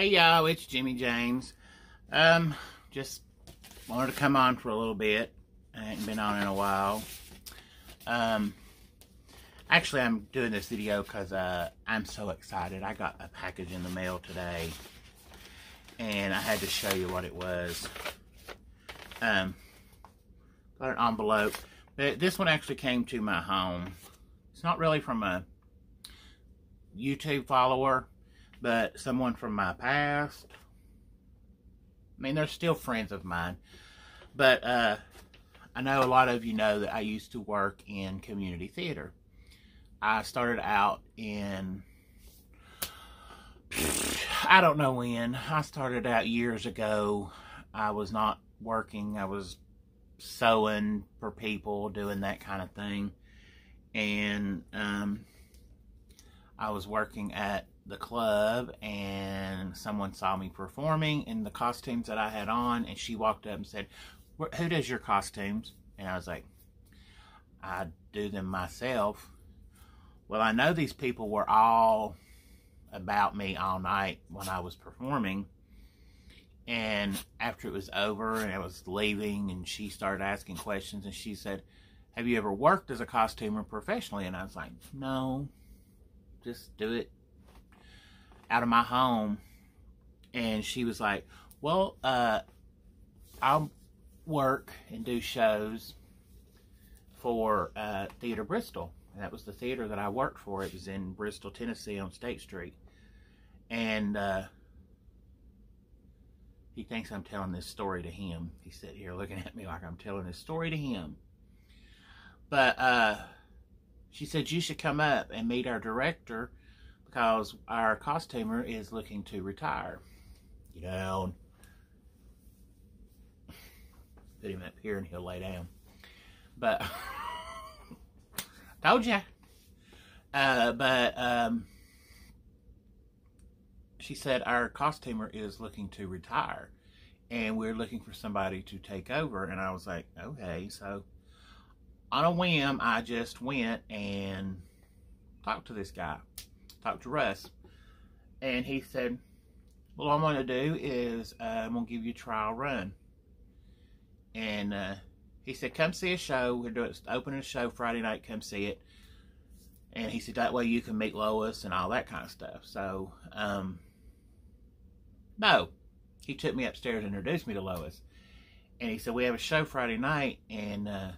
Hey y'all, it's Jimmy James. Just wanted to come on for a little bit. I ain't been on in a while. Actually, I'm doing this video because I'm so excited. I got a package in the mail today, and I had to show you what it was. Got an envelope. But this one actually came to my home. It's not really from a YouTube follower, but someone from my past. I mean, they're still friends of mine. But I know a lot of you know that I used to work in community theater. I started out in, I don't know when. I started out years ago. I was not working. I was sewing for people, doing that kind of thing. And I was working at the club, and someone saw me performing in the costumes that I had on, and she walked up and said, "Who does your costumes?" And I was like, "I do them myself." Well, I know these people were all about me all night when I was performing. And after it was over and I was leaving, and she started asking questions, and she said, "Have you ever worked as a costumer professionally?" And I was like, "No, just do it out of my home." And she was like, "Well, I'll work and do shows for Theater Bristol." And that was the theater that I worked for. It was in Bristol, Tennessee on State Street. And he thinks I'm telling this story to him. He's sitting here looking at me like I'm telling this story to him. But she said, "You should come up and meet our director because our costumer is looking to retire." You know, put him up here and he'll lay down. But told ya. She said our costumer is looking to retire, and we're looking for somebody to take over. And I was like, okay. So on a whim, I just went and talked to this guy, talked to Russ, and he said, "Well, what I'm going to do is I'm going to give you a trial run." And he said, "Come see a show. We're doing opening a show Friday night. Come see it." And he said, "That way you can meet Lois and all that kind of stuff." So, no. He took me upstairs and introduced me to Lois. And he said, "We have a show Friday night, and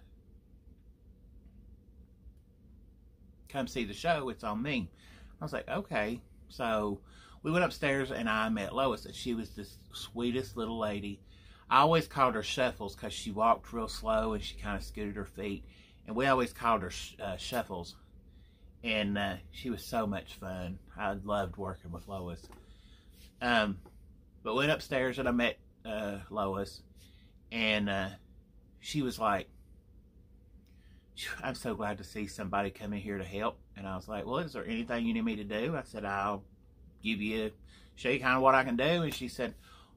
come see the show. It's on me." I was like, okay. So we went upstairs, and I met Lois, and she was the sweetest little lady. I always called her Shuffles because she walked real slow and she kind of scooted her feet. And we always called her Shuffles. And she was so much fun. I loved working with Lois. But went upstairs and I met Lois. And she was like, "I'm so glad to see somebody come in here to help." And I was like, "Well, is there anything you need me to do?" I said, "I'll give you, show you kind of what I can do." And she said,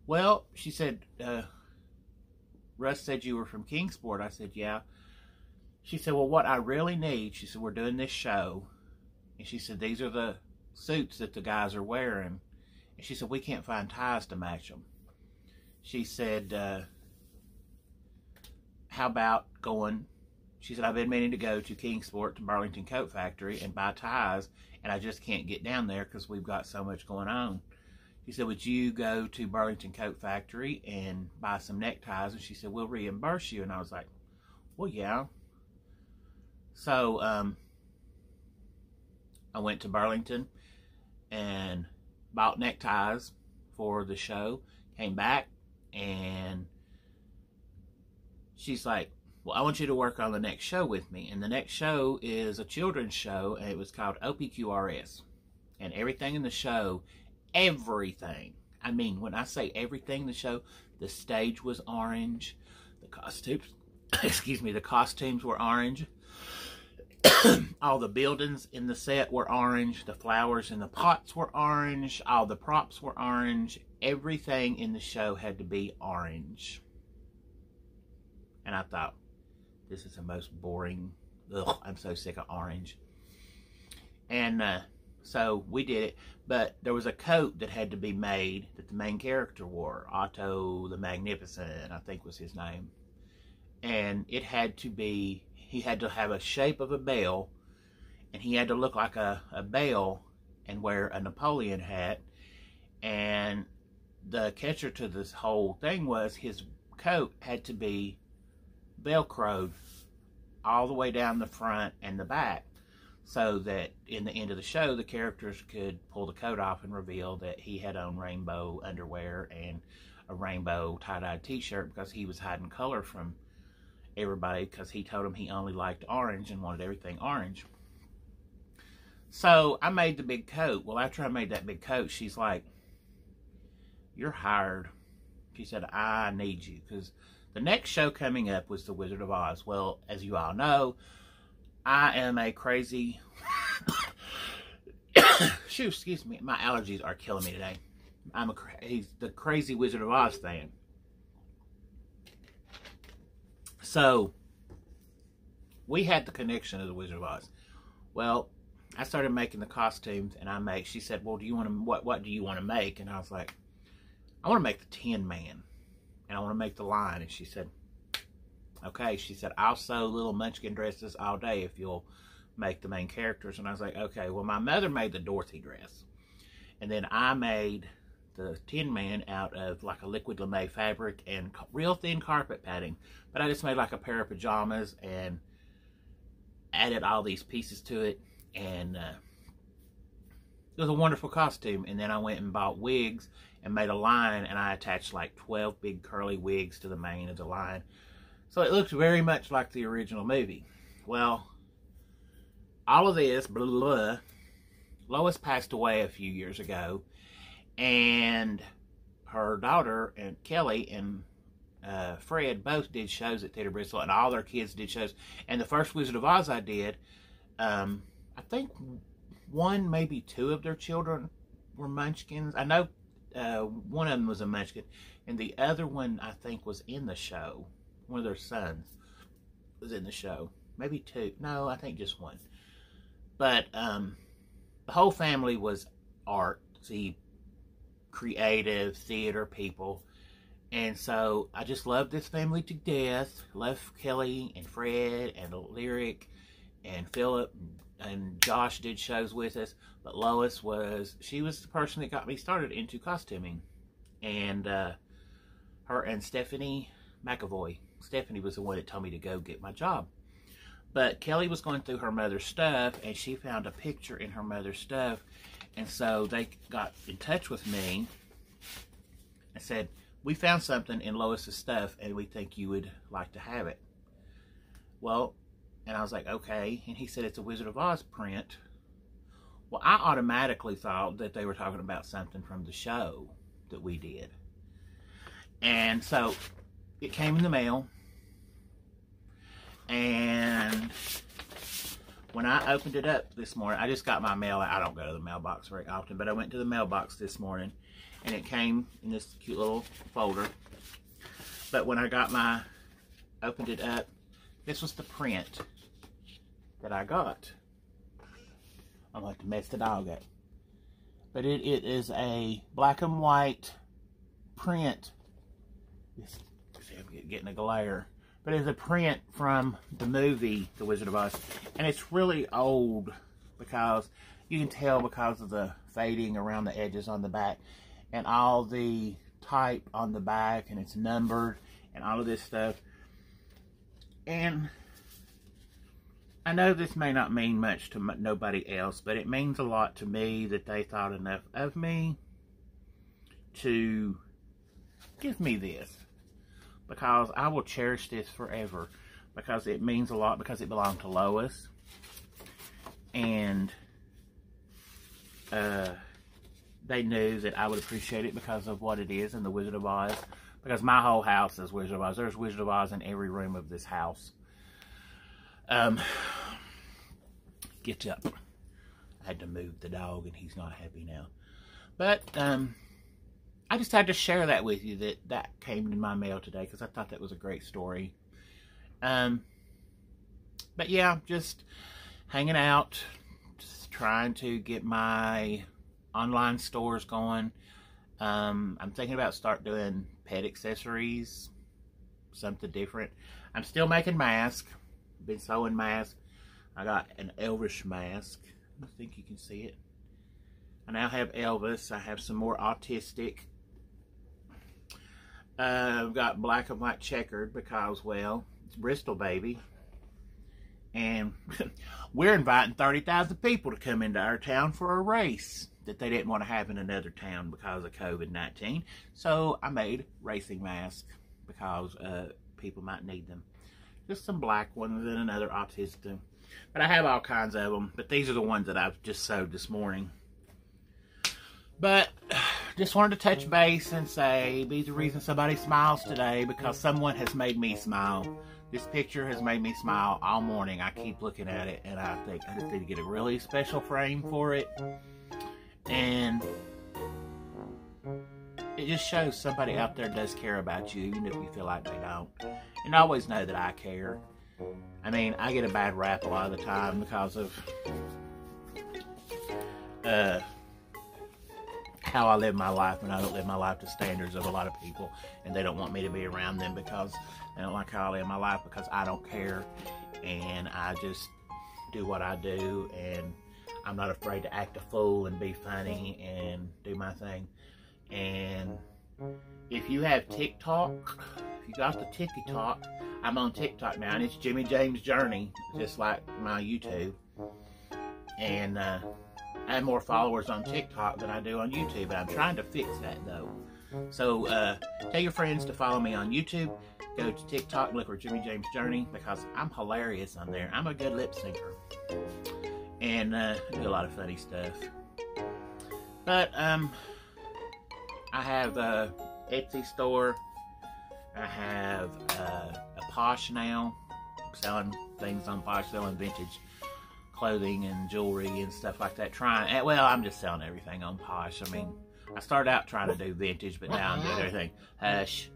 "Well," she said, "Russ said you were from Kingsport." I said, "Yeah." She said, "Well, what I really need," she said, "we're doing this show." And she said, "These are the suits that the guys are wearing." And she said, "We can't find ties to match them." She said, "How about going," she said, "I've been meaning to go to Kingsport to Burlington Coat Factory and buy ties, and I just can't get down there because we've got so much going on." She said, "Would you go to Burlington Coat Factory and buy some neckties?" And she said, "We'll reimburse you." And I was like, "Well, yeah." So I went to Burlington and bought neckties for the show, came back, and she's like, "Well, I want you to work on the next show with me." And the next show is a children's show, and it was called OPQRS. And everything in the show, everything, I mean, when I say everything in the show, the stage was orange, the costumes, excuse me, the costumes were orange, all the buildings in the set were orange, the flowers in the pots were orange, all the props were orange, everything in the show had to be orange. And I thought, this is the most boring, ugh, I'm so sick of orange. And So we did it, but there was a coat that had to be made that the main character wore. Otto the Magnificent, I think was his name. And it had to be, he had to have a shape of a bell, and he had to look like a bell and wear a Napoleon hat. And the catcher to this whole thing was his coat had to be velcroed all the way down the front and the back, so that in the end of the show the characters could pull the coat off and reveal that he had on rainbow underwear and a rainbow tie-dye t-shirt, because he was hiding color from everybody, because he told him he only liked orange and wanted everything orange. So I made the big coat. Well, after I made that big coat, she's like, "You're hired." She said, "I need you," because the next show coming up was The Wizard of Oz. Well, as you all know, I am a crazy... Shoot, excuse me. My allergies are killing me today. He's the crazy Wizard of Oz fan. So, we had the connection of The Wizard of Oz. Well, I started making the costumes, and she said, "Well, do you want to, what do you want to make?" And I was like, "I want to make the Tin Man, and I want to make the Lion." And she said, "Okay." She said, "I'll sew little munchkin dresses all day if you'll make the main characters." And I was like, "Okay." Well, my mother made the Dorothy dress, and then I made the Tin Man out of like a liquid lame fabric and real thin carpet padding. But I just made like a pair of pajamas and added all these pieces to it, and it was a wonderful costume. And then I went and bought wigs and made a lion, and I attached like 12 big curly wigs to the mane of the lion. So it looks very much like the original movie. Well, all of this, blah, blah, blah. Lois passed away a few years ago, and her daughter and Kelly and Fred both did shows at Theater Bristol, and all their kids did shows. And the first Wizard of Oz I did, I think one, maybe two of their children were Munchkins. I know one of them was a Munchkin, and the other one I think was in the show. One of their sons was in the show. Maybe two. No, I think just one. But the whole family was artsy, creative, theater people. And so I just loved this family to death. Loved Kelly and Fred and Lyric and Philip, and Josh did shows with us. But Lois she was the person that got me started into costuming. And her and Stephanie McAvoy. Stephanie was the one that told me to go get my job. But Kelly was going through her mother's stuff, and she found a picture in her mother's stuff. And so they got in touch with me and said, "We found something in Lois's stuff, and we think you would like to have it." Well, and I was like, "Okay." And he said, "It's a Wizard of Oz print." Well, I automatically thought that they were talking about something from the show that we did. And so it came in the mail, and when I opened it up this morning, I just got my mail. I don't go to the mailbox very often, but I went to the mailbox this morning, and it came in this cute little folder. But when I opened it up, this was the print that I got. I'm going to mess the dog up. But it is a black and white print. See, I'm getting a glare. But it's a print from the movie The Wizard of Oz. And it's really old, because you can tell because of the fading around the edges on the back and all the type on the back, and it's numbered and all of this stuff. And I know this may not mean much to nobody else, but it means a lot to me that they thought enough of me to give me this. Because I will cherish this forever. Because it means a lot, because it belonged to Lois. And they knew that I would appreciate it because of what it is in the Wizard of Oz. Because my whole house is Wizard of Oz. There's Wizard of Oz in every room of this house. Get up. I had to move the dog, and he's not happy now. But I just had to share that with you, that came in my mail today, because I thought that was a great story. But yeah, just hanging out, just trying to get my online stores going. I'm thinking about start doing pet accessories, something different. I'm still making masks. Been sewing masks. I got an Elvis mask. I think you can see it. I now have Elvis. I have some more autistic. I've got black and white checkered because, well, it's Bristol, baby. And we're inviting 30,000 people to come into our town for a race that they didn't want to have in another town because of COVID-19. So I made racing masks because people might need them. Just some black ones and another autistic. But I have all kinds of them. But these are the ones that I've just sewed this morning. But just wanted to touch base and say, be the reason somebody smiles today because someone has made me smile. This picture has made me smile all morning. I keep looking at it and I think I just need to get a really special frame for it. And it just shows somebody out there does care about you, even if you feel like they don't. And I always know that I care. I mean, I get a bad rap a lot of the time because of how I live my life, and I don't live my life to standards of a lot of people, and they don't want me to be around them because they don't like how I live my life because I don't care, and I just do what I do, and I'm not afraid to act a fool and be funny and do my thing. And if you have TikTok, if you got the TikTok, I'm on TikTok now, and it's JIMMIJAMEZ Journey, just like my YouTube. And I have more followers on TikTok than I do on YouTube, but I'm trying to fix that though. So tell your friends to follow me on YouTube. Go to TikTok, look for JIMMIJAMEZ Journey because I'm hilarious on there. I'm a good lip syncer. And do a lot of funny stuff. But I have a Etsy store. I have a Posh now. I'm selling things on Posh, selling vintage clothing and jewelry and stuff like that. Well, I'm just selling everything on Posh. I mean, I started out trying to do vintage, but now I'm doing everything. Hush.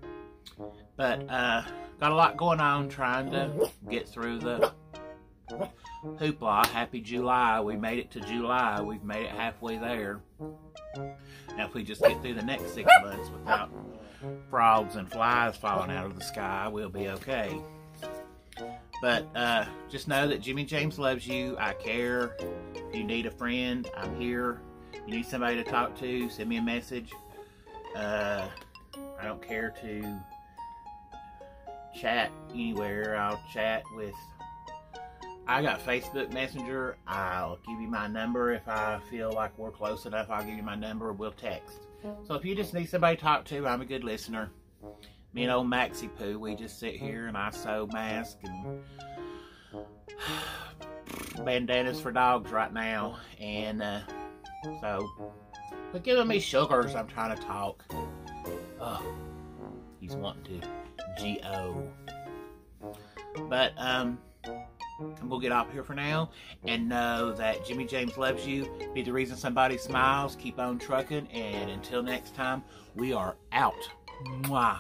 But got a lot going on trying to get through the hoopla. Happy July. We made it to July. We've made it halfway there. Now if we just get through the next 6 months without frogs and flies falling out of the sky, we'll be okay. But just know that JIMMIJAMEZ loves you. I care. If you need a friend, I'm here. You need somebody to talk to, send me a message. I don't care to chat anywhere. I'll chat with... I got Facebook Messenger. I'll give you my number. If I feel like we're close enough, I'll give you my number. We'll text. So if you just need somebody to talk to, I'm a good listener. Me and old Maxie Poo, we just sit here and I sew masks and bandanas for dogs right now. And so, but giving me sugars, I'm trying to talk. Oh, he's wanting to G-O. But, I'm gonna get off here for now and know that JIMMIJAMEZ loves you. Be the reason somebody smiles. Keep on trucking. And until next time, we are out. Mwah.